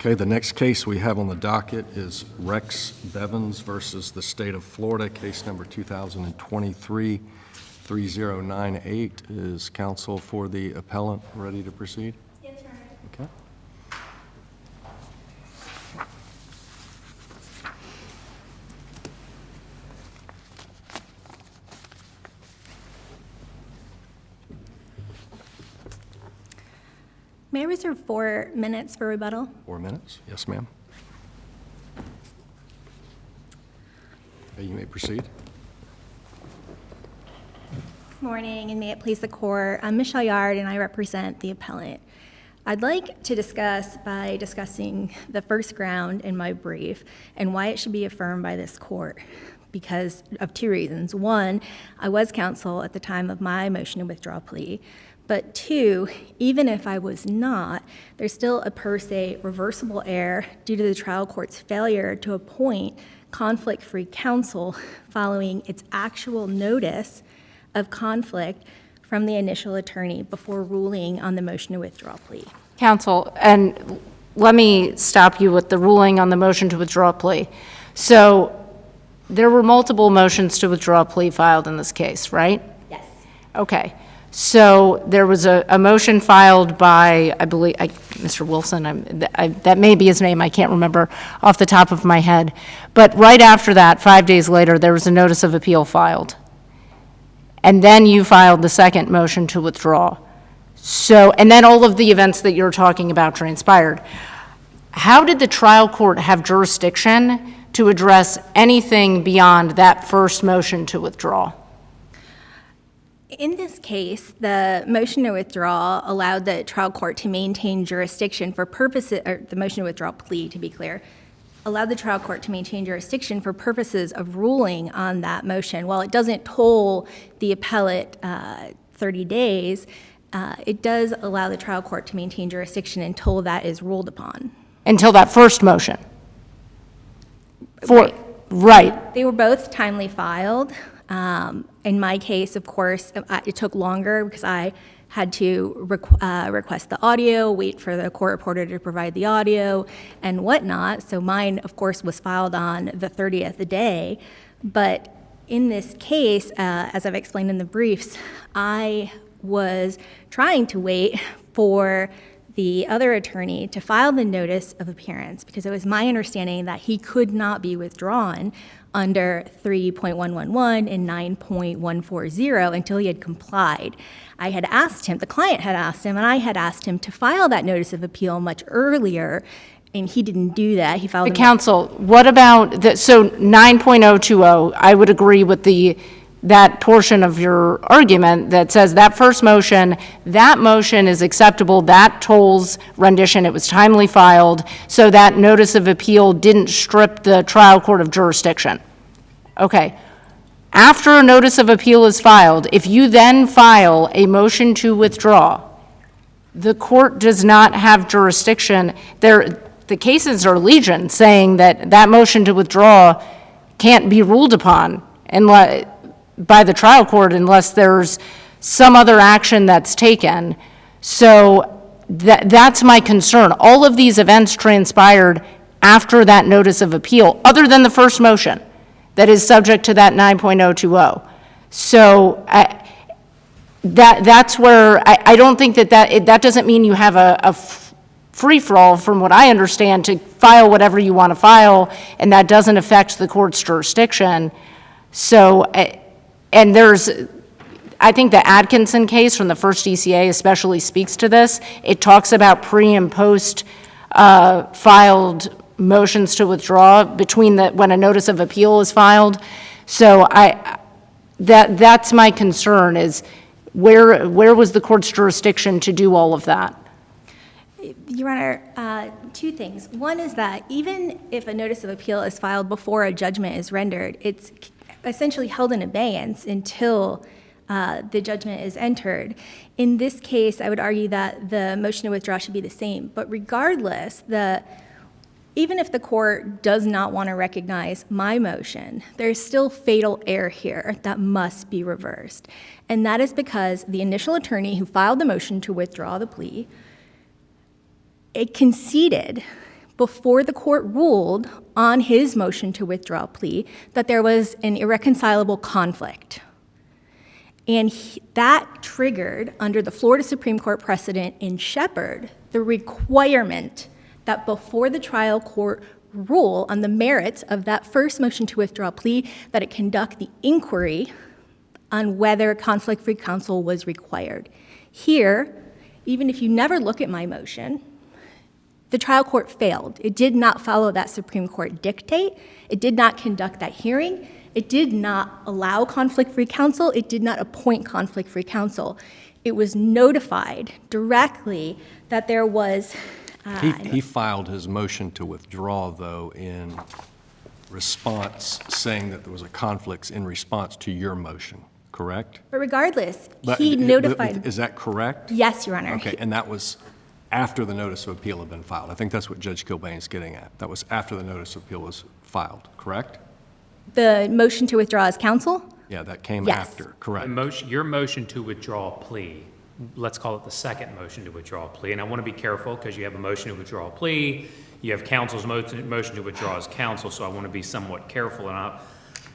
Okay, the next case we have on the docket is Rex Bevins versus the State of Florida, case number 2023-3098. Is counsel for the appellant ready to proceed? Yes, Your Honor. Okay. May I reserve 4 minutes for rebuttal? 4 minutes. Yes, ma'am. Okay, you may proceed. Good morning, and may it please the court. I'm Michelle Yard, and I represent the appellant. I'd like to discussing the first ground in my brief and why it should be affirmed by this court because of 2 reasons. 1, I was counsel at the time of my motion to withdraw plea. But 2, even if I was not, there's still a per se reversible error due to the trial court's failure to appoint conflict-free counsel following its actual notice of conflict from the initial attorney before ruling on the motion to withdraw plea. Counsel, and let me stop you with the ruling on the motion to withdraw plea. So there were multiple motions to withdraw plea filed in this case, right? Yes. Okay. So there was a motion filed by, I believe, Mr. Wilson, that may be his name, I can't remember off the top of my head. But right after that, 5 days later, there was a notice of appeal filed. And then you filed the second motion to withdraw. So, and then all of the events that you're talking about transpired. How did the trial court have jurisdiction to address anything beyond that first motion to withdraw? In this case, the motion to withdraw allowed the trial court to maintain jurisdiction for purposes, or the motion to withdraw plea, to be clear, allowed the trial court to maintain jurisdiction for purposes of ruling on that motion. While it doesn't toll the appellate 30 days, it does allow the trial court to maintain jurisdiction until that is ruled upon. Until that first motion? Right. They were both timely filed. In my case, of course, it took longer because I had to request the audio, wait for the court reporter to provide the audio, and whatnot. So mine, of course, was filed on the 30th day. But in this case, as I've explained in the briefs, I was trying to wait for the other attorney to file the notice of appearance because it was my understanding that he could not be withdrawn under 3.111 and 9.140 until he had complied. I had asked him, the client had asked him, and I had asked him to file that notice of appeal much earlier, and he didn't do that. He filed. The counsel, what about so 9.020? I would agree with that portion of your argument that says that first motion, that motion is acceptable, that tolls rendition, it was timely filed, so that notice of appeal didn't strip the trial court of jurisdiction. Okay. After a notice of appeal is filed, if you then file a motion to withdraw, the court does not have jurisdiction. The cases are legion saying that that motion to withdraw can't be ruled upon by the trial court unless there's some other action that's taken. So that's my concern. All of these events transpired after that notice of appeal, other than the first motion that is subject to that 9.020. So that's where I don't think that doesn't mean you have a free-for-all, from what I understand, to file whatever you want to file, and that doesn't affect the court's jurisdiction. So, and I think the Atkinson case from the first DCA especially speaks to this. It talks about pre and post filed motions to withdraw between when a notice of appeal is filed. So that's my concern, is where was the court's jurisdiction to do all of that? Your Honor, 2 things. One is that even if a notice of appeal is filed before a judgment is rendered, it's essentially held in abeyance until the judgment is entered. In this case, I would argue that the motion to withdraw should be the same. But regardless, even if the court does not want to recognize my motion, there's still fatal error here that must be reversed. And that is because the initial attorney who filed the motion to withdraw the plea, it conceded before the court ruled on his motion to withdraw plea that there was an irreconcilable conflict. And that triggered, under the Florida Supreme Court precedent in Shepard, the requirement that before the trial court rule on the merits of that first motion to withdraw plea, that it conduct the inquiry on whether conflict-free counsel was required. Here, even if you never look at my motion, the trial court failed. It did not follow that Supreme Court dictate. It did not conduct that hearing. It did not allow conflict-free counsel. It did not appoint conflict-free counsel. It was notified directly that there was... He filed his motion to withdraw, though, in response, saying that there was a conflict in response to your motion, correct? But regardless, But he notified... Is that correct? Yes, Your Honor. Okay, and that was after the notice of appeal had been filed. I think that's what Judge Kilbane's getting at. That was after the notice of appeal was filed, correct? The motion to withdraw as counsel? Yeah, that came Yes. after, correct. Your motion to withdraw a plea, let's call it the second motion to withdraw a plea, and I want to be careful because you have a motion to withdraw a plea, you have counsel's motion to withdraw as counsel, so I want to be somewhat careful, and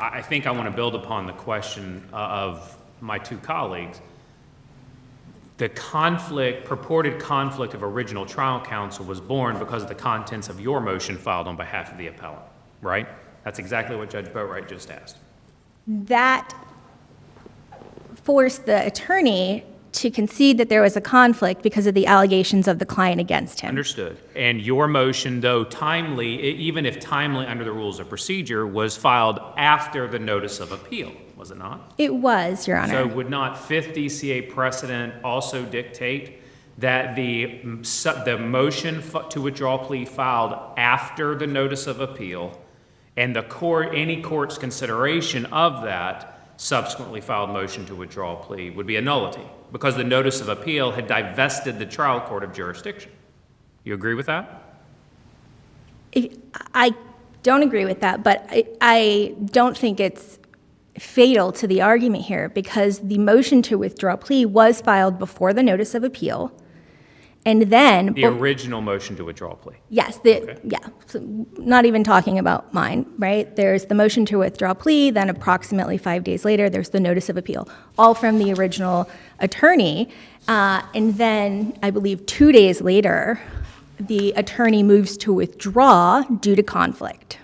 I think I want to build upon the question of my two colleagues. The purported conflict of original trial counsel was born because of the contents of your motion filed on behalf of the appellant, right? That's exactly what Judge Boatwright just asked. That forced the attorney to concede that there was a conflict because of the allegations of the client against him. Understood. And your motion, though timely, even if timely under the rules of procedure, was filed after the notice of appeal, was it not? It was, Your Honor. So would not 5th DCA precedent also dictate that the motion to withdraw a plea filed after the notice of appeal and any court's consideration of that subsequently filed motion to withdraw a plea would be a nullity because the notice of appeal had divested the trial court of jurisdiction? You agree with that? I don't agree with that, but I don't think it's fatal to the argument here because the motion to withdraw a plea was filed before the notice of appeal. And then... The original motion to withdraw a plea. Yes, Okay. yeah, so not even talking about mine, right? There's the motion to withdraw plea, then approximately 5 days later, there's the notice of appeal, all from the original attorney. And then, I believe 2 days later, the attorney moves to withdraw due to conflict.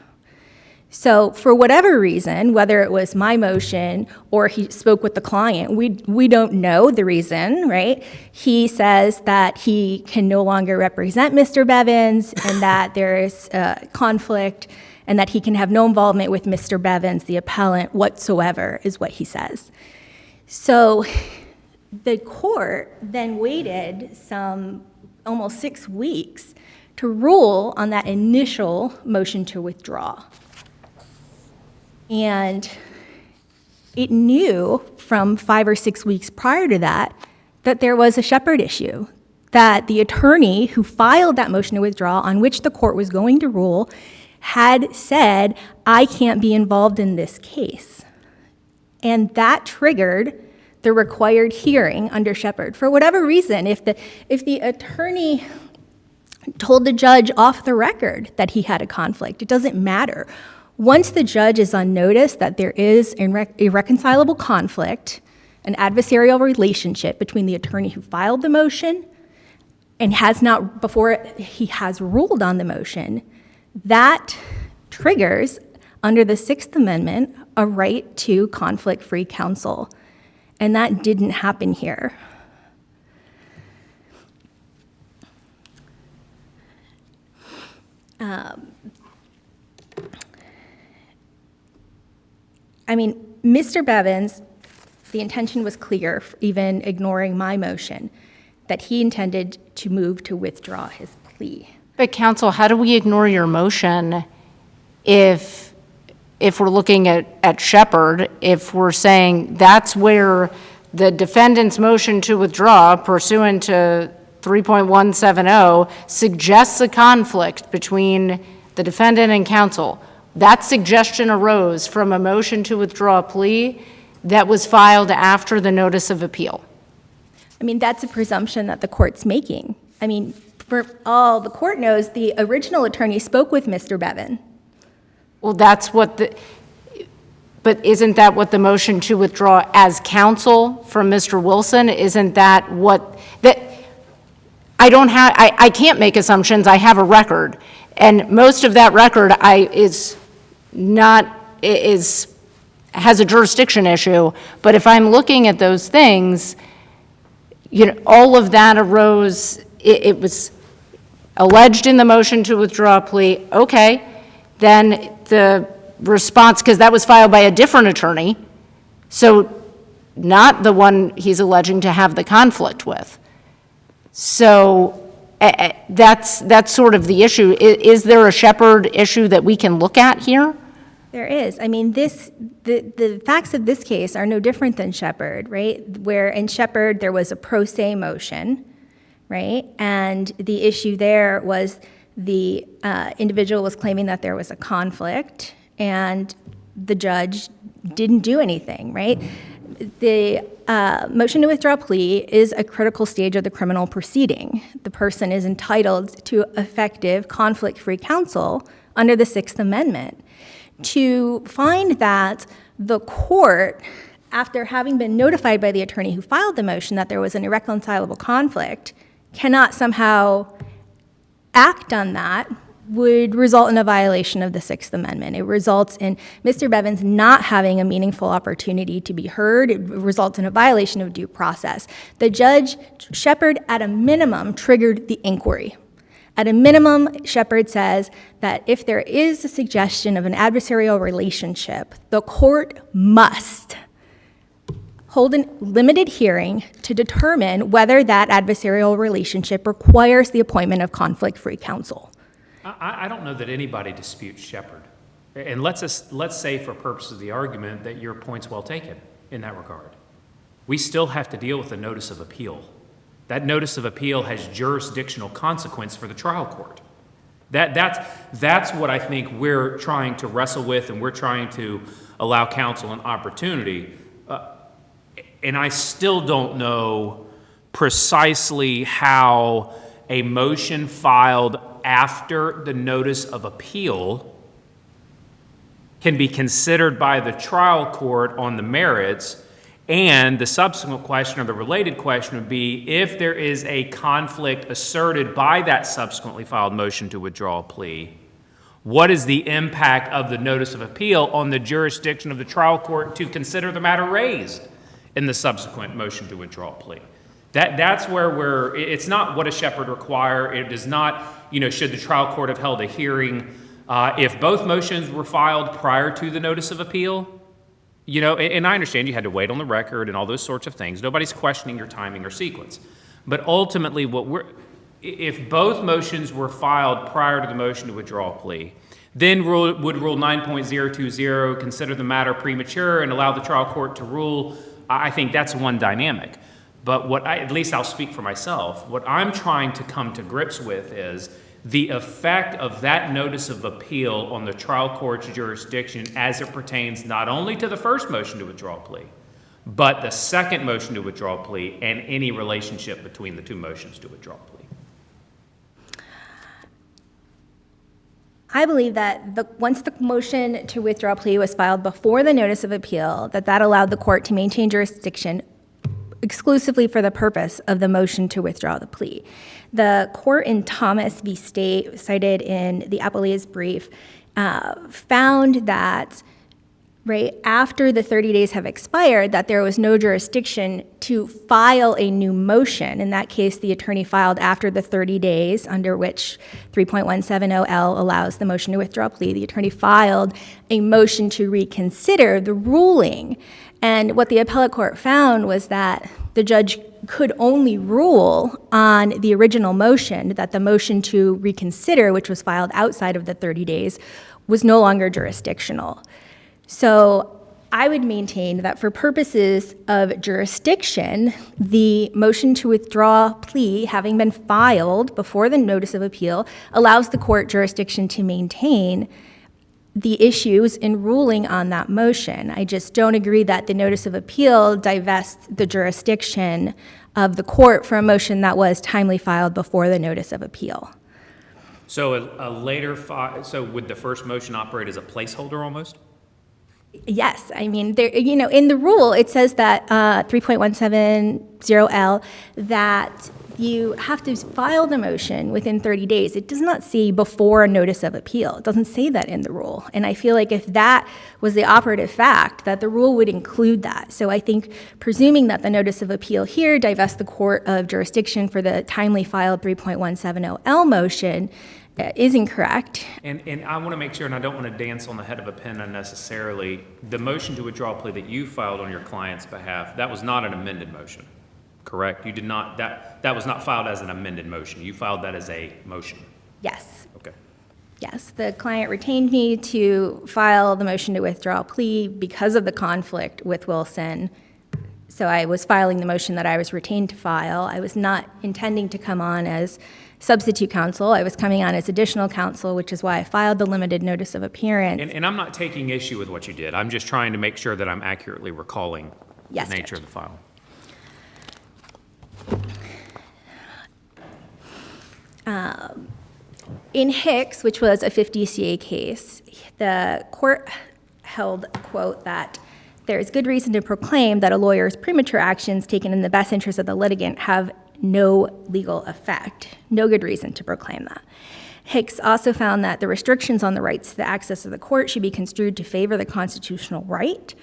So for whatever reason, whether it was my motion or he spoke with the client, we don't know the reason, right? He says that he can no longer represent Mr. Bevins and that there is conflict and that he can have no involvement with Mr. Bevins, the appellant, whatsoever, is what he says. So the court then waited some almost 6 weeks to rule on that initial motion to withdraw. And it knew from 5 or 6 weeks prior to that that there was a Shepard issue, that the attorney who filed that motion to withdraw on which the court was going to rule had said, I can't be involved in this case. And that triggered the required hearing under Shepard. For whatever reason, if the attorney told the judge off the record that he had a conflict, it doesn't matter. Once the judge is on notice that there is irreconcilable conflict, an adversarial relationship between the attorney who filed the motion and has not, before he has ruled on the motion, that triggers, under the Sixth Amendment, a right to conflict-free counsel. And that didn't happen here. I mean, Mr. Bevins, the intention was clear, even ignoring my motion, that he intended to move to withdraw his plea. But counsel, how do we ignore your motion if we're looking at Shepard, if we're saying that's where the defendant's motion to withdraw pursuant to 3.170 suggests a conflict between the defendant and counsel? That suggestion arose from a motion to withdraw a plea that was filed after the notice of appeal. I mean, that's a presumption that the court's making. I mean, for all the court knows, the original attorney spoke with Mr. Bevan. Well, that's what but isn't that what the motion to withdraw as counsel from Mr. Wilson, isn't that what, I can't make assumptions, I have a record. And most of that record has a jurisdiction issue, but if I'm looking at those things, all of that arose, it was alleged in the motion to withdraw a plea, okay, then the response, because that was filed by a different attorney, so not the one he's alleging to have the conflict with. So that's sort of the issue. Is there a Shepard issue that we can look at here? There is. I mean, the facts of this case are no different than Shepard, right? Where in Shepard, there was a pro se motion, right? And the issue there was the individual was claiming that there was a conflict, and the judge didn't do anything, right? The motion to withdraw plea is a critical stage of the criminal proceeding. The person is entitled to effective conflict-free counsel under the Sixth Amendment. To find that the court, after having been notified by the attorney who filed the motion that there was an irreconcilable conflict, cannot somehow act on that would result in a violation of the Sixth Amendment. It results in Mr. Bevins not having a meaningful opportunity to be heard. It results in a violation of due process. The judge, Shepard, at a minimum, triggered the inquiry. At a minimum, Shepard says that if there is a suggestion of an adversarial relationship, the court must hold a limited hearing to determine whether that adversarial relationship requires the appointment of conflict-free counsel. I don't know that anybody disputes Shepard. And let's say for purposes of the argument that your point's well taken in that regard. We still have to deal with the notice of appeal. That notice of appeal has jurisdictional consequence for the trial court. That's what I think we're trying to wrestle with, and we're trying to allow counsel an opportunity. And I still don't know precisely how a motion filed after the notice of appeal can be considered by the trial court on the merits. And the subsequent question, or the related question, would be if there is a conflict asserted by that subsequently filed motion to withdraw a plea, what is the impact of the notice of appeal on the jurisdiction of the trial court to consider the matter raised in the subsequent motion to withdraw a plea? That's where it's not what does Shepard require. It does not, should the trial court have held a hearing if both motions were filed prior to the notice of appeal? And I understand you had to wait on the record and all those sorts of things. Nobody's questioning your timing or sequence. But ultimately, if both motions were filed prior to the motion to withdraw a plea, then would Rule 9.020 consider the matter premature and allow the trial court to rule? I think that's one dynamic. But at least I'll speak for myself, what I'm trying to come to grips with is the effect of that notice of appeal on the trial court's jurisdiction as it pertains not only to the first motion to withdraw a plea, but the second motion to withdraw a plea and any relationship between the two motions to withdraw a plea. I believe that once the motion to withdraw a plea was filed before the notice of appeal, that allowed the court to maintain jurisdiction exclusively for the purpose of the motion to withdraw the plea. The court in Thomas v. State, cited in the appellee's brief, found that right after the 30 days have expired, that there was no jurisdiction to file a new motion. In that case, the attorney filed after the 30 days, under which 3.170L allows the motion to withdraw a plea. The attorney filed a motion to reconsider the ruling. And what the appellate court found was that the judge could only rule on the original motion, that the motion to reconsider, which was filed outside of the 30 days, was no longer jurisdictional. So I would maintain that for purposes of jurisdiction, the motion to withdraw plea, having been filed before the notice of appeal, allows the court jurisdiction to maintain the issues in ruling on that motion. I just don't agree that the notice of appeal divests the jurisdiction of the court for a motion that was timely filed before the notice of appeal. So a later, so would the first motion operate as a placeholder almost? Yes, I mean, there, you know, in the rule, it says that 3.170L, that you have to file the motion within 30 days. It does not say before a notice of appeal. It doesn't say that in the rule. And I feel like if that was the operative fact, that the rule would include that. So I think presuming that the notice of appeal here divests the court of jurisdiction for the timely filed 3.170L motion is incorrect. And I want to make sure, and I don't want to dance on the head of a pin unnecessarily, the motion to withdraw a plea that you filed on your client's behalf, that was not an amended motion, correct? You did not, that was not filed as an amended motion. You filed that as a motion. Yes. Okay. Yes, the client retained me to file the motion to withdraw a plea because of the conflict with Wilson. So I was filing the motion that I was retained to file. I was not intending to come on as substitute counsel. I was coming on as additional counsel, which is why I filed the limited notice of appearance. And I'm not taking issue with what you did. I'm just trying to make sure that I'm accurately recalling Yes, the nature Judge. of the file. In Hicks, which was a 50 CA case, the court held, quote, that there is good reason to proclaim that a lawyer's premature actions taken in the best interest of the litigant have no legal effect. No good reason to proclaim that. Hicks also found that the restrictions on the rights to the access of the court should be construed to favor the constitutional right.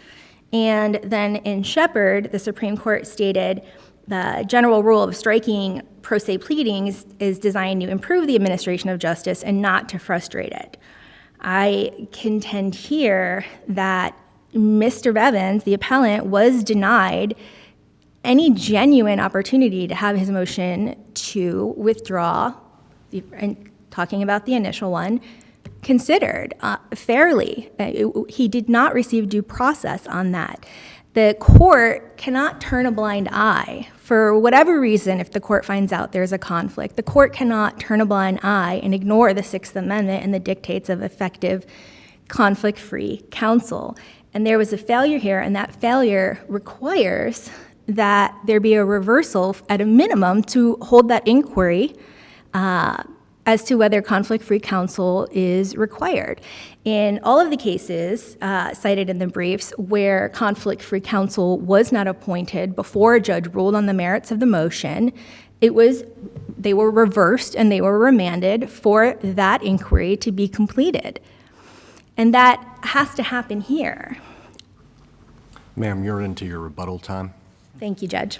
And then in Shepard, the Supreme Court stated the general rule of striking pro se pleadings is designed to improve the administration of justice and not to frustrate it. I contend here that Mr. Bevins, the appellant, was denied any genuine opportunity to have his motion to withdraw, and talking about the initial one, considered fairly. He did not receive due process on that. The court cannot turn a blind eye. For whatever reason, if the court finds out there's a conflict, the court cannot turn a blind eye and ignore the Sixth Amendment and the dictates of effective conflict-free counsel. And there was a failure here, and that failure requires that there be a reversal at a minimum to hold that inquiry as to whether conflict-free counsel is required. In all of the cases cited in the briefs where conflict-free counsel was not appointed before a judge ruled on the merits of the motion, they were reversed and they were remanded for that inquiry to be completed. And that has to happen here. Ma'am, you're into your rebuttal time. Thank you, Judge.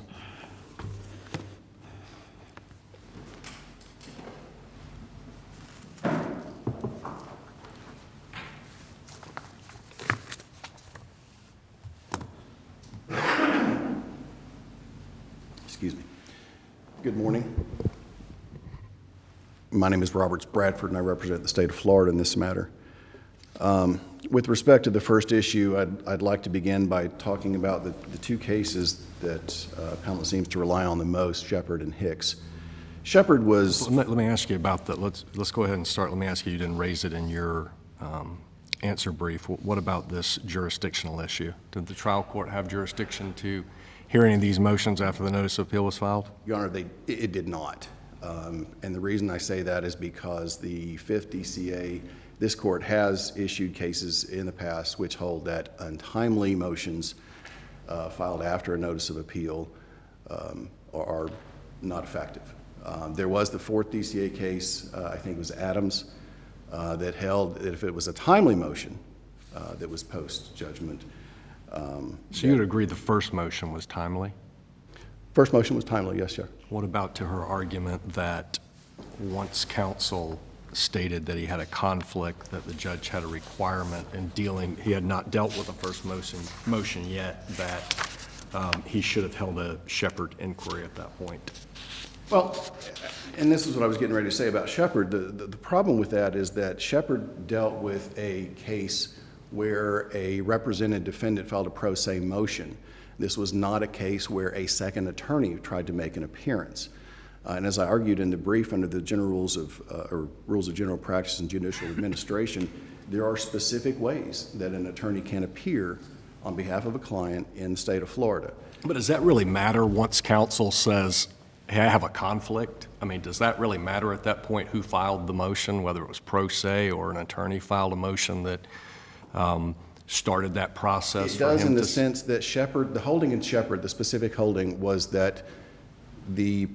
Excuse me. Good morning. My name is Robert Bradford, and I represent the state of Florida in this matter. With respect to the first issue, I'd like to begin by talking about the two cases that appellant seems to rely on the most, Shepard and Hicks. Shepard was... Let me ask you about that. Let's go ahead and start. Let me ask you didn't raise it in your answer brief. What about this jurisdictional issue? Did the trial court have jurisdiction to hear any of these motions after the notice of appeal was filed? Your Honor, it did not. And the reason I say that is because the 5th DCA, this court has issued cases in the past which hold that untimely motions filed after a notice of appeal are not effective. There was the 4th DCA case, I think it was Adams, that held that if it was a timely motion that was post-judgment. So you would agree the first motion was timely? First motion was timely, yes, sir. What about to her argument that once counsel stated that he had a conflict, that the judge had a requirement in dealing, he had not dealt with the first motion yet, that he should have held a Shepard inquiry at that point? Well, and this is what I was getting ready to say about Shepard. The problem with that is that Shepard dealt with a case where a represented defendant filed a pro se motion. This was not a case where a second attorney tried to make an appearance. And as I argued in the brief under the general rules of general practice and judicial administration, there are specific ways that an attorney can appear on behalf of a client in the state of Florida. But does that really matter once counsel says, hey, I have a conflict? I mean, does that really matter at that point who filed the motion, whether it was pro se or an attorney filed a motion that started that process It for him does in the to- sense that Shepard, the holding in Shepard, the specific holding was that the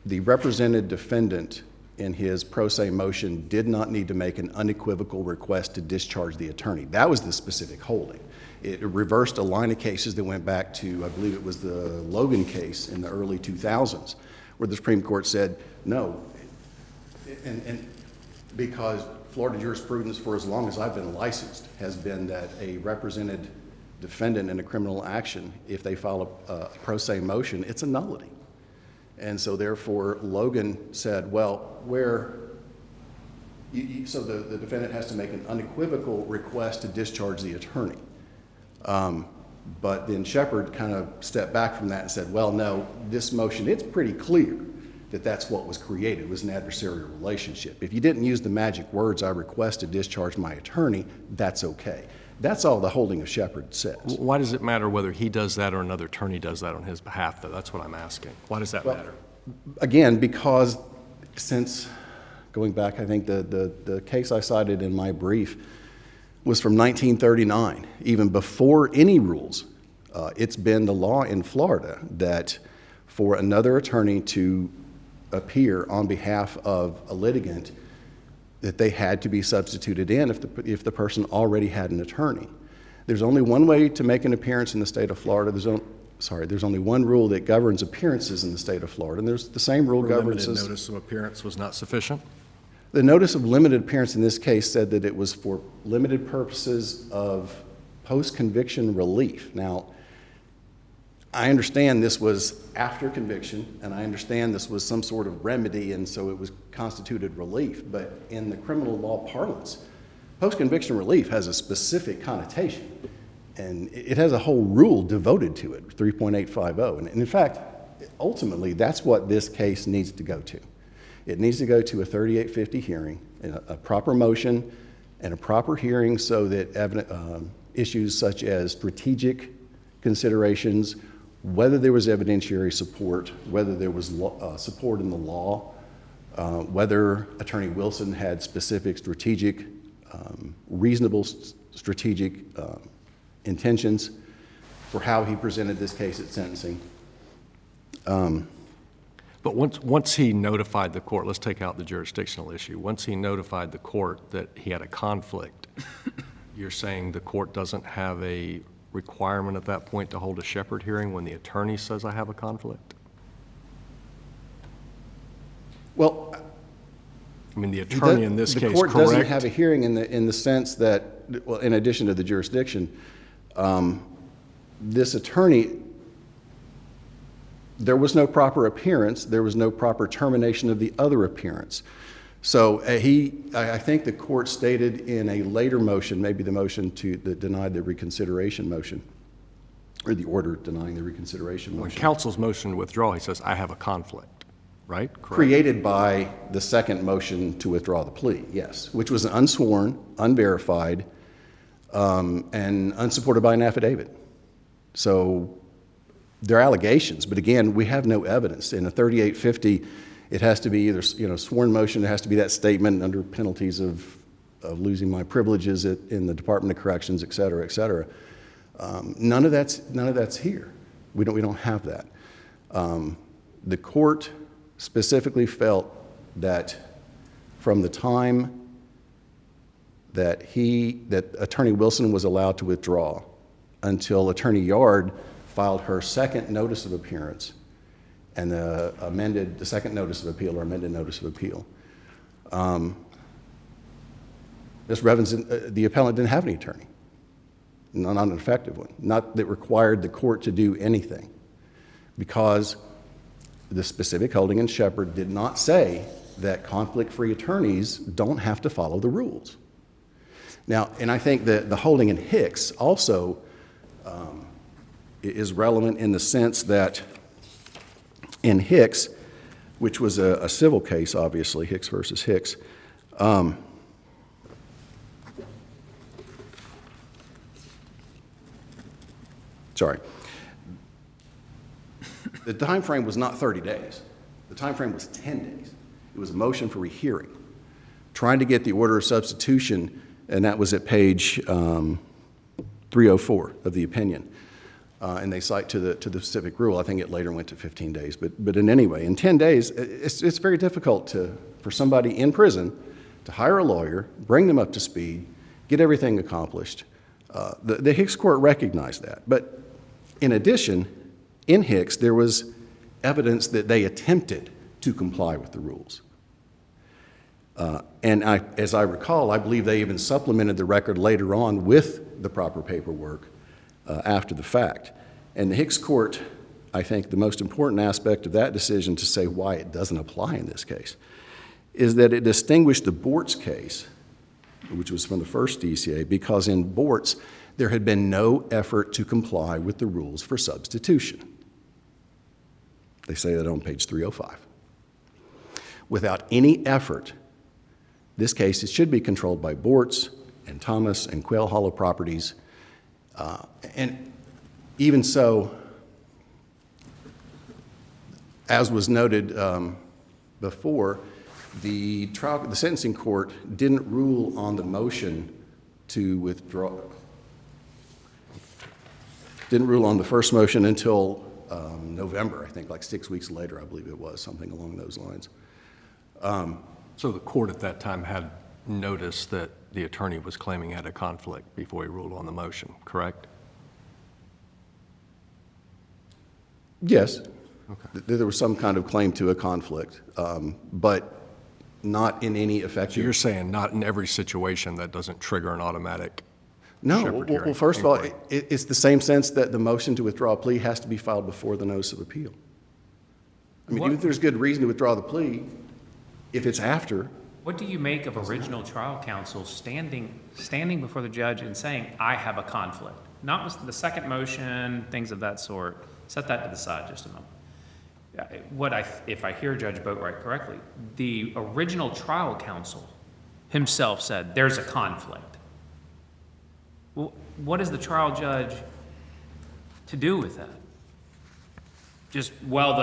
represented defendant in his pro se motion did not need to make an unequivocal request to discharge the attorney. That was the specific holding. It reversed a line of cases that went back to, I believe it was the Logan case in the early 2000s, where the Supreme Court said, no, and because Florida jurisprudence for as long as I've been licensed has been that a represented defendant in a criminal action, if they file a pro se motion, it's a nullity. And so therefore, Logan said, well, so the defendant has to make an unequivocal request to discharge the attorney. But then Shepard kind of stepped back from that and said, well, no, this motion, it's pretty clear that that's what was created, was an adversarial relationship. If you didn't use the magic words, I request to discharge my attorney, that's okay. That's all the holding of Shepard says. Why does it matter whether he does that or another attorney does that on his behalf, though? That's what I'm asking. Why does that matter? Again, because since, going back, I think the case I cited in my brief was from 1939. Even before any rules, it's been the law in Florida that for another attorney to appear on behalf of a litigant, that they had to be substituted in if the person already had an attorney. There's only one way to make an appearance in the state of Florida. There's only one rule that governs appearances in the state of Florida, and there's the same rule governs. Limited notice of appearance was not sufficient? The notice of limited appearance in this case said that it was for limited purposes of post-conviction relief. Now, I understand this was after conviction, and I understand this was some sort of remedy, and so it was constituted relief. But in the criminal law parlance, post-conviction relief has a specific connotation, and it has a whole rule devoted to it, 3.850. And in fact, ultimately, that's what this case needs to go to. It needs to go to a 3850 hearing, a proper motion, and a proper hearing so that issues such as strategic considerations, whether there was evidentiary support, whether there was support in the law, whether Attorney Wilson had specific strategic, reasonable strategic intentions for how he presented this case at sentencing. But once he notified the court, let's take out the jurisdictional issue. Once he notified the court that he had a conflict, you're saying the court doesn't have a requirement at that point to hold a Shepard hearing when the attorney says I have a conflict? Well, I mean, the attorney in this case, the court doesn't have correct? a hearing in the sense that, well, in addition to the jurisdiction, this attorney, there was no proper appearance, there was no proper termination of the other appearance. So I think the court stated in a later motion, maybe the motion that denied the reconsideration motion, or the order denying the reconsideration When motion, counsel's motion to withdraw, he says, I have a conflict, right? Correct. created by the second motion to withdraw the plea, yes, which was unsworn, unverified, and unsupported by an affidavit. So they're allegations, but again, we have no evidence. In a 3850, it has to be either sworn motion, it has to be that statement under penalties of losing my privileges in the Department of Corrections, et cetera, et cetera. None of that's here. We don't have that. The court specifically felt that from the time that Attorney Wilson was allowed to withdraw until Attorney Yard filed her second notice of appearance and the second notice of appeal or amended notice of appeal. Ms. Revenson, the appellant didn't have any attorney, not an effective one, not that required the court to do anything, because the specific holding in Shepard did not say that conflict-free attorneys don't have to follow the rules. Now, and I think that the holding in Hicks also is relevant in the sense that in Hicks, which was a civil case, obviously, Hicks versus Hicks, sorry. The time frame was not 30 days. The time frame was 10 days. It was a motion for rehearing, trying to get the order of substitution, and that was at page 304 of the opinion. And they cite to the specific rule. I think it later went to 15 days. But in any way, in 10 days, it's very difficult for somebody in prison to hire a lawyer, bring them up to speed, get everything accomplished. The Hicks court recognized that. But in addition, in Hicks, there was evidence that they attempted to comply with the rules. And as I recall, I believe they even supplemented the record later on with the proper paperwork after the fact. And the Hicks court, I think the most important aspect of that decision to say why it doesn't apply in this case, is that it distinguished the Bortz case, which was from the first DCA, because in Bortz, there had been no effort to comply with the rules for substitution. They say that on page 305. Without any effort, this case, it should be controlled by Bortz and Thomas and Quail Hollow Properties. And even so, as was noted before, the sentencing court didn't rule on the motion to withdraw, didn't rule on the first motion until November, I think, like 6 weeks later, I believe it was, something along those lines. So the court at that time had noticed that the attorney was claiming had a conflict before he ruled on the motion, correct? Yes. Okay. There was some kind of claim to a conflict, but not in any effective. So you're saying not in every situation that doesn't trigger an automatic No. Shepherd Well, hearing first of all, inquiry. it's the same sense that the motion to withdraw a plea has to be filed before the notice of appeal. I mean, even if there's good reason to withdraw the plea, if it's after, What do you make of original trial counsel standing before the judge and saying, I have a conflict? Not with the second motion, things of that sort. Set that to the side just a moment. If I hear Judge Boatwright correctly, the original trial counsel himself said, there's a conflict. Well, what is the trial judge to do with that? Just, well,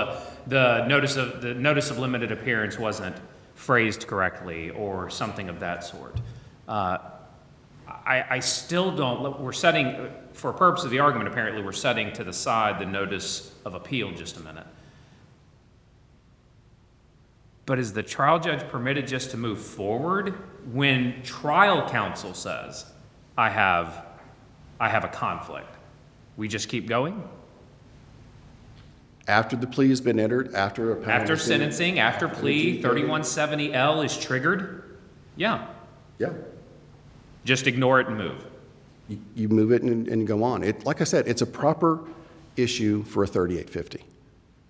the notice of limited appearance wasn't phrased correctly or something of that sort. I still don't, we're setting, for purpose of the argument, apparently we're setting to the side the notice of appeal just a minute. But is the trial judge permitted just to move forward when trial counsel says, I have a conflict? We just keep going? after the plea has been entered, after a panel After has been- sentencing, after plea, 3170L is triggered? Yeah, Yeah. just ignore it and move. You move it and go on. Like I said, it's a proper issue for a 3850.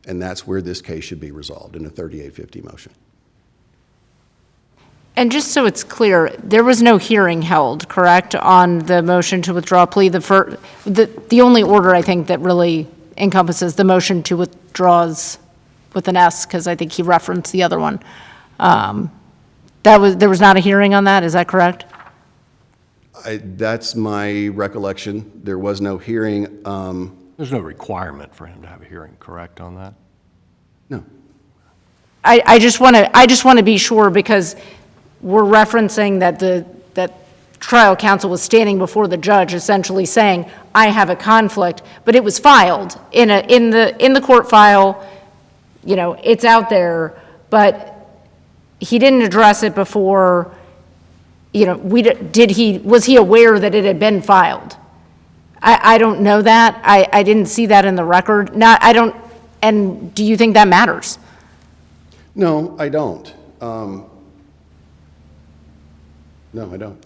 And that's where this case should be resolved, in a 3850 motion. And just so it's clear, there was no hearing held, correct, on the motion to withdraw a plea? The only order, I think, that really encompasses the motion to withdraws with an S, because I think he referenced the other one. There was not a hearing on that, is that correct? That's my recollection. There was no hearing. There's no requirement for him to have a hearing, correct, on that? No. I just want to be sure, because we're referencing that trial counsel was standing before the judge essentially saying, I have a conflict, but it was filed in the court file, it's out there, but he didn't address it before, was he aware that it had been filed? I don't know that. I didn't see that in the record. And do you think that matters? No, I don't. No, I don't.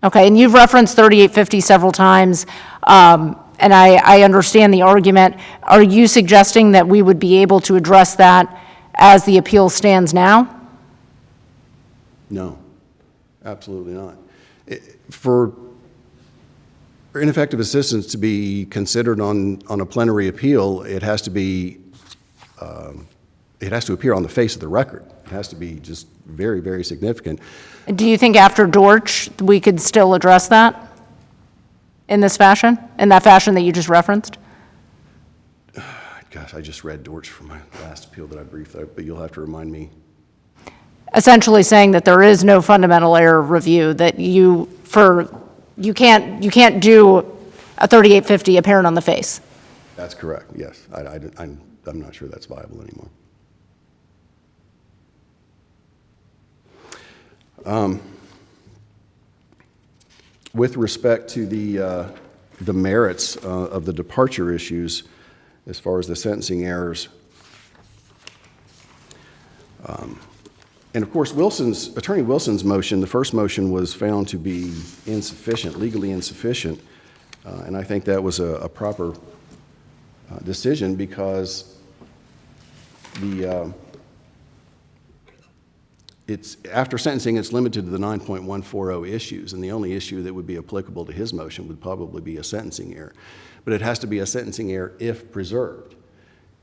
Okay, and you've referenced 3850 several times, and I understand the argument. Are you suggesting that we would be able to address that as the appeal stands now? No, absolutely not. For ineffective assistance to be considered on a plenary appeal, it has to appear on the face of the record. It has to be just very, very significant. Do you think after Dortch, we could still address that in this fashion, in that fashion that you just referenced? Gosh, I just read Dortch for my last appeal that I briefed, but you'll have to remind me. Essentially saying that there is no fundamental error review, that you can't do a 3850 apparent on the face. That's correct, yes. I'm not sure that's viable anymore. With respect to the merits of the departure issues, as far as the sentencing errors, and of course, Attorney Wilson's motion, the first motion, was found to be insufficient, legally insufficient, and I think that was a proper decision because after sentencing, it's limited to the 9.140 issues, and the only issue that would be applicable to his motion would probably be a sentencing error. But it has to be a sentencing error if preserved.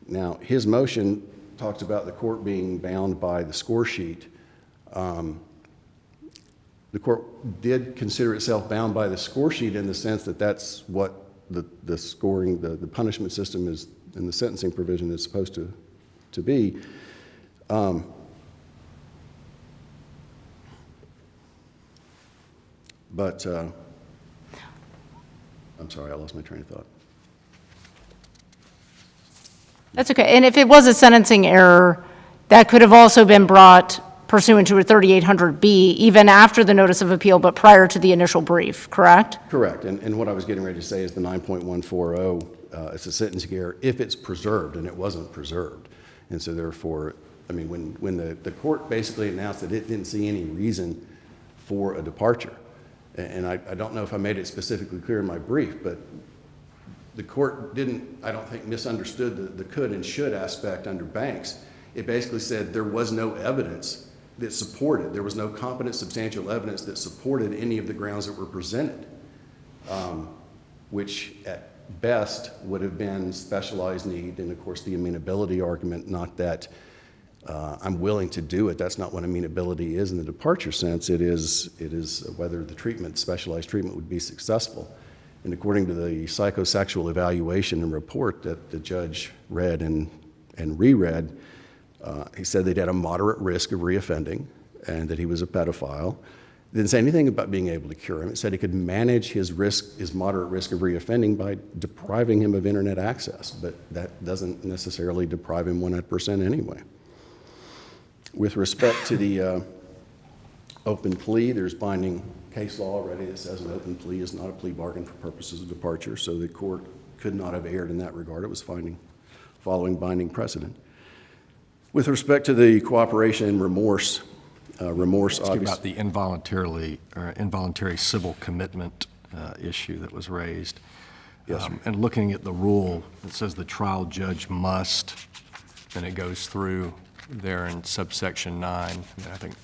Now, his motion talks about the court being bound by the score sheet. The court did consider itself bound by the score sheet in the sense that that's what the scoring, the punishment system is, in the sentencing provision is supposed to be. But I'm sorry, I lost my train of thought. That's okay. And if it was a sentencing error, that could have also been brought pursuant to a 3800B, even after the notice of appeal, but prior to the initial brief, correct? Correct. And what I was getting ready to say is the 9.140, it's a sentencing error if it's preserved, and it wasn't preserved. And so therefore, I mean, when the court basically announced that it didn't see any reason for a departure, and I don't know if I made it specifically clear in my brief, but the court didn't, I don't think, misunderstood the could and should aspect under Banks. It basically said there was no evidence that supported, there was no competent substantial evidence that supported any of the grounds that were presented, which at best would have been specialized need, and of course the amenability argument, not that I'm willing to do it. That's not what amenability is in the departure sense. It is whether the treatment, specialized treatment, would be successful. And according to the psychosexual evaluation and report that the judge read and reread, he said they'd had a moderate risk of reoffending and that he was a pedophile. It didn't say anything about being able to cure him. It said he could manage his moderate risk of reoffending by depriving him of internet access, but that doesn't necessarily deprive him 100% anyway. With respect to the open plea, there's binding case law already that says an open plea is not a plea bargain for purposes of departure, so the court could not have erred in that regard. It was following binding precedent. With respect to the cooperation and remorse obviously about the involuntary civil commitment issue that was raised. Yes, sir. And looking at the rule, it says the trial judge must, and it goes through there in subsection 9. And I think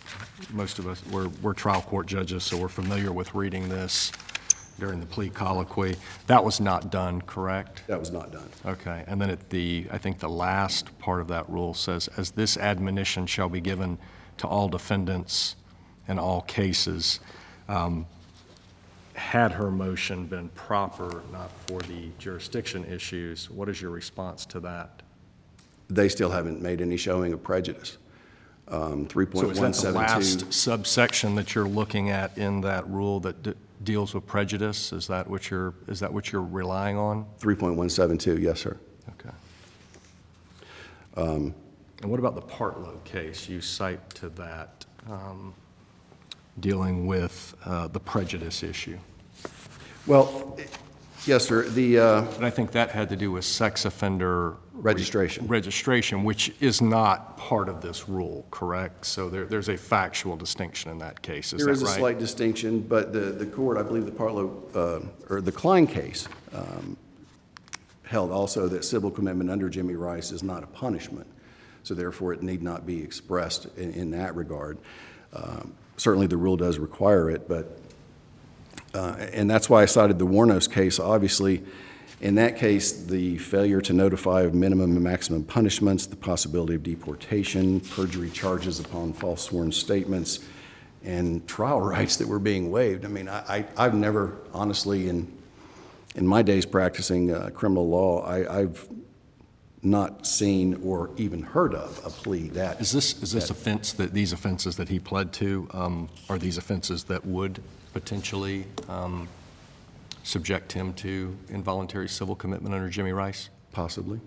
most of us, we're trial court judges, so we're familiar with reading this during the plea colloquy. That was not done, correct? That was not done. Okay, and then I think the last part of that rule says, as this admonition shall be given to all defendants in all cases. Had her motion been proper, not for the jurisdiction issues, what is your response to that? They still haven't made any showing of prejudice. 3.172. So is that the last subsection that you're looking at in that rule that deals with prejudice? Is that what you're relying on? 3.172, yes, sir. Okay. And what about the Partlow case? You cite to that dealing with the prejudice issue. Well, yes, sir. And I think that had to do with sex offender registration, which is not part of this rule, correct? So there's a factual distinction in that case. Is that right? There is a slight distinction, but the court, I believe the Partlow, or the Klein case, held also that civil commitment under Jimmy Rice is not a punishment. So therefore, it need not be expressed in that regard. Certainly, the rule does require it, but and that's why I cited the Warnos case. Obviously, in that case, the failure to notify of minimum and maximum punishments, the possibility of deportation, perjury charges upon false sworn statements, and trial rights that were being waived. I mean, I've never honestly, in in my days practicing criminal law, I've not seen or even heard of a plea that. Is this offense, these offenses that he pled to, are these offenses that would potentially subject him to involuntary civil commitment under Jimmy Rice? Possibly.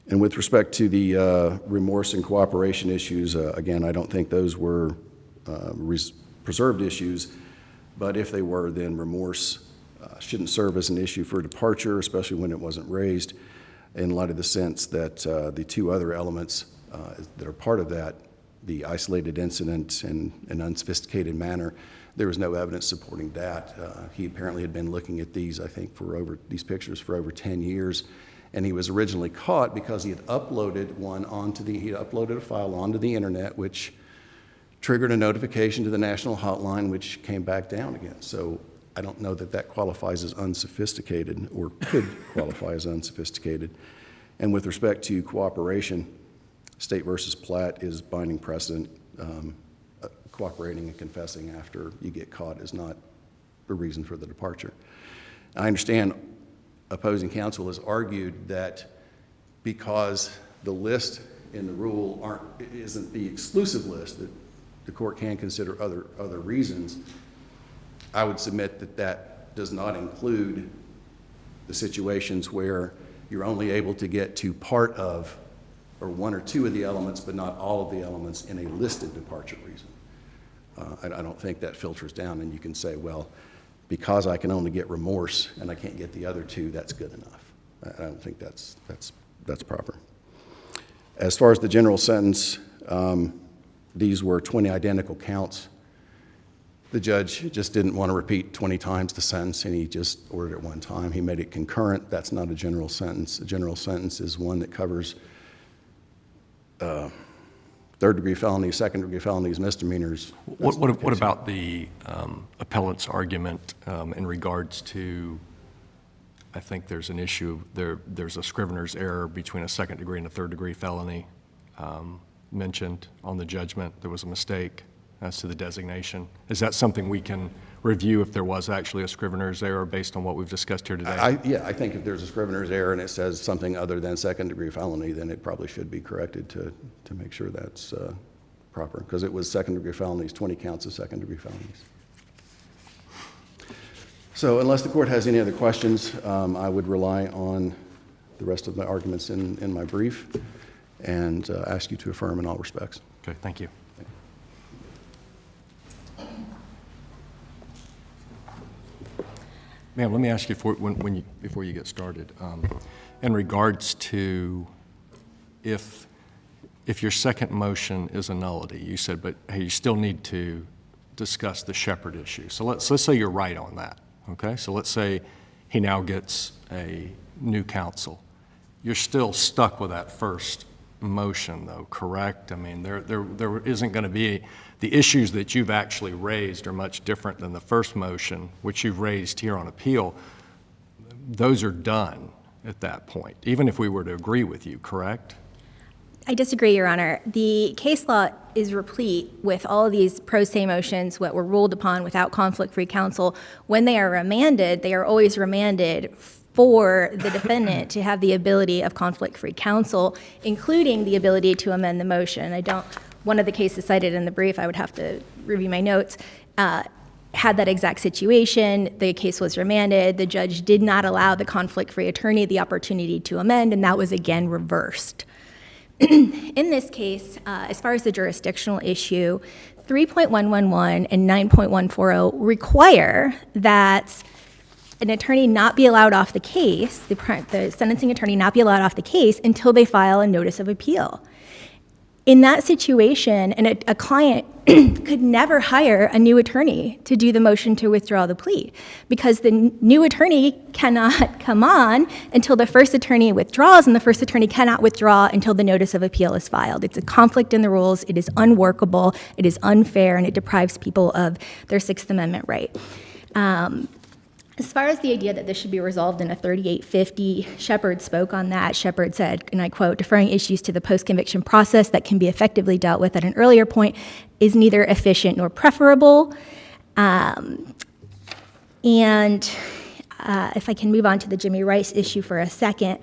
And with respect to the remorse and cooperation issues, again, I don't think those were preserved issues, but if they were, then remorse shouldn't serve as an issue for departure, especially when it wasn't raised, in light of the sense that the two other elements that are part of that, the isolated incident in an unsophisticated manner, there was no evidence supporting that. He apparently had been looking at these, I think, these pictures for over 10 years, and he was originally caught because he had uploaded a file onto the internet, which triggered a notification to the national hotline, which came back down again. So I don't know that that qualifies as unsophisticated or could qualify as unsophisticated. And with respect to cooperation, State versus Platt is binding precedent. Cooperating and confessing after you get caught is not a reason for the departure. I understand opposing counsel has argued that because the list in the rule isn't the exclusive list, that the court can consider other reasons. I would submit that that does not include the situations where you're only able to get to part of or one or two of the elements, but not all of the elements in a listed departure reason. I don't think that filters down and you can say, well, because I can only get remorse and I can't get the other two, that's good enough. I don't think that's proper. As far as the general sentence, these were 20 identical counts. The judge just didn't want to repeat 20 times the sentence, and he just ordered it one time. He made it concurrent. That's not a general sentence. A general sentence is one that covers third-degree felonies, second-degree felonies, misdemeanors. What about the appellant's argument in regards to, I think there's an issue, there's a scrivener's error between a second-degree and a third-degree felony mentioned on the judgment. There was a mistake as to the designation. Is that something we can review if there was actually a scrivener's error based on what we've discussed here today? Yeah, I think if there's a scrivener's error and it says something other than second-degree felony, then it probably should be corrected to make sure that's proper, because it was second-degree felonies, 20 counts of second-degree felonies. So unless the court has any other questions, I would rely on the rest of the arguments in my brief and ask you to affirm in all respects. Okay, thank you. Ma'am, let me ask you before you get started, in regards to if your second motion is a nullity, you said, but hey, you still need to discuss the Shepard issue. So let's say you're right on that, okay? So let's say he now gets a new counsel. You're still stuck with that first motion, though, correct? I mean, there isn't going to be the issues that you've actually raised are much different than the first motion, which you've raised here on appeal. Those are done at that point, even if we were to agree with you, correct? I disagree, Your Honor. The case law is replete with all of these pro se motions that were ruled upon without conflict-free counsel. When they are remanded, they are always remanded for the defendant to have the ability of conflict-free counsel, including the ability to amend the motion. One of the cases cited in the brief, I would have to review my notes, had that exact situation. The case was remanded. The judge did not allow the conflict-free attorney the opportunity to amend, and that was again reversed. In this case, as far as the jurisdictional issue, 3.111 and 9.140 require that an attorney not be allowed off the case, the sentencing attorney not be allowed off the case until they file a notice of appeal. In that situation, a client could never hire a new attorney to do the motion to withdraw the plea because the new attorney cannot come on until the first attorney withdraws, and the first attorney cannot withdraw until the notice of appeal is filed. It's a conflict in the rules. It is unworkable. It is unfair, and it deprives people of their Sixth Amendment right. As far as the idea that this should be resolved in a 3850, Shepard spoke on that. Shepard said, and I quote, "Deferring issues to the post-conviction process that can be effectively dealt with at an earlier point is neither efficient nor preferable." If I can move on to the Jimmy Rice issue for a second,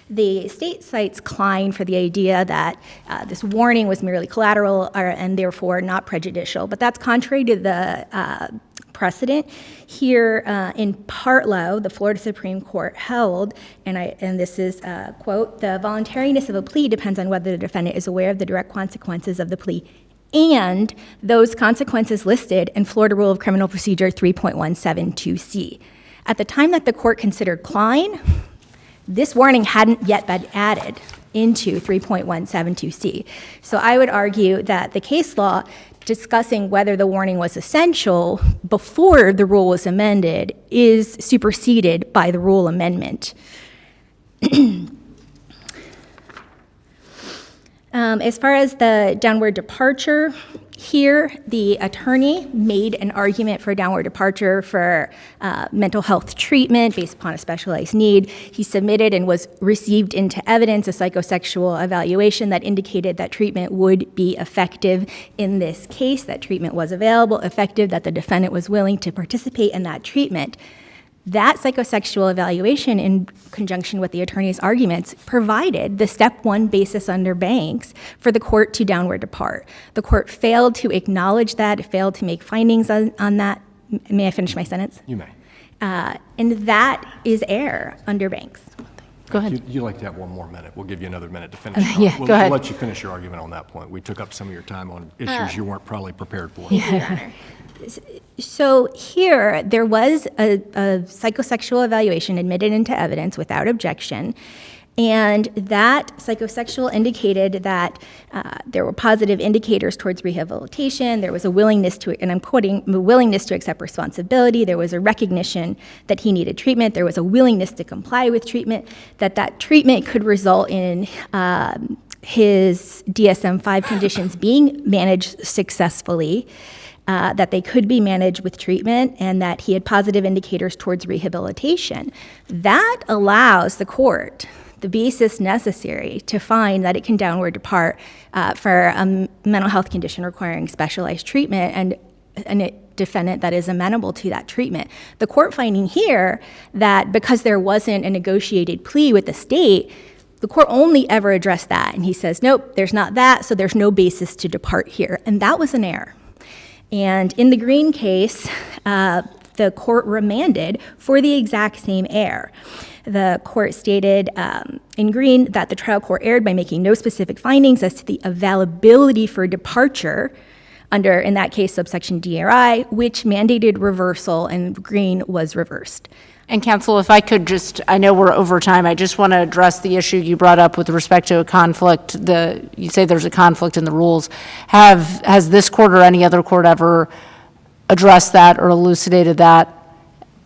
the state cites Klein for the idea that this warning was merely collateral and therefore not prejudicial, but that's contrary to the precedent. Here in Partlow, the Florida Supreme Court held, and this is, quote, "The voluntariness of a plea depends on whether the defendant is aware of the direct consequences of the plea and those consequences listed in Florida Rule of Criminal Procedure 3.172C. At the time that the court considered Klein, this warning hadn't yet been added into 3.172C. So I would argue that the case law discussing whether the warning was essential before the rule was amended is superseded by the rule amendment. As far as the downward departure, here the attorney made an argument for downward departure for mental health treatment based upon a specialized need. He submitted and was received into evidence a psychosexual evaluation that indicated that treatment would be effective in this case, that treatment was available, effective, that the defendant was willing to participate in that treatment. That psychosexual evaluation, in conjunction with the attorney's arguments, provided the step one basis under Banks for the court to downward depart. The court failed to acknowledge that, failed to make findings on that. May I finish my sentence? You may. And that is error under Banks. Go ahead. You'd like to have one more minute. We'll give you another minute to finish. Yeah, go ahead. We'll let you finish your argument on that point. We took up some of your time on issues you weren't probably prepared for. So here, there was a psychosexual evaluation admitted into evidence without objection, and that psychosexual indicated that there were positive indicators towards rehabilitation, there was a willingness to, and I'm quoting, a willingness to accept responsibility, there was a recognition that he needed treatment, there was a willingness to comply with treatment, that treatment could result in his DSM-5 conditions being managed successfully, that they could be managed with treatment, and that he had positive indicators towards rehabilitation. That allows the court the basis necessary to find that it can downward depart for a mental health condition requiring specialized treatment and a defendant that is amenable to that treatment. The court finding here that because there wasn't a negotiated plea with the state, the court only ever addressed that. And he says, nope, there's not that, so there's no basis to depart here. And that was an error. And in the Green case, the court remanded for the exact same error. The court stated in Green that the trial court erred by making no specific findings as to the availability for departure under, in that case, subsection DRI, which mandated reversal, and Green was reversed. And counsel, if I could just, I know we're over time, I just want to address the issue you brought up with respect to a conflict. You say there's a conflict in the rules. Has this court or any other court ever addressed that or elucidated that?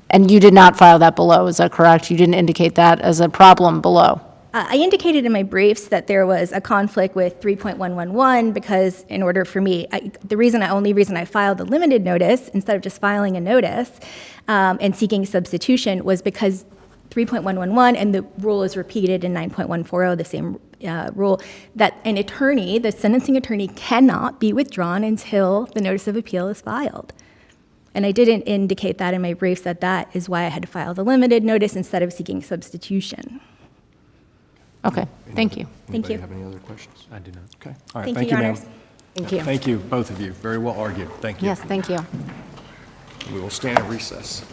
And you did not file that below, is that correct? You didn't indicate that as a problem below? I indicated in my briefs that there was a conflict with 3.111 because in order for me, the only reason I filed a limited notice instead of just filing a notice and seeking substitution was because 3.111 and the rule is repeated in 9.140, the same rule, that an attorney, the sentencing attorney, cannot be withdrawn until the notice of appeal is filed. And I didn't indicate that in my briefs that is why I had to file the limited notice instead of seeking substitution. Okay, thank you. Thank you. Anybody have any other questions? I do not. Okay, all right, Thank you, Your ma'am. Honors. Thank you. Thank you, both of you. Very well argued. Thank you. Yes, thank you. We will stand in recess.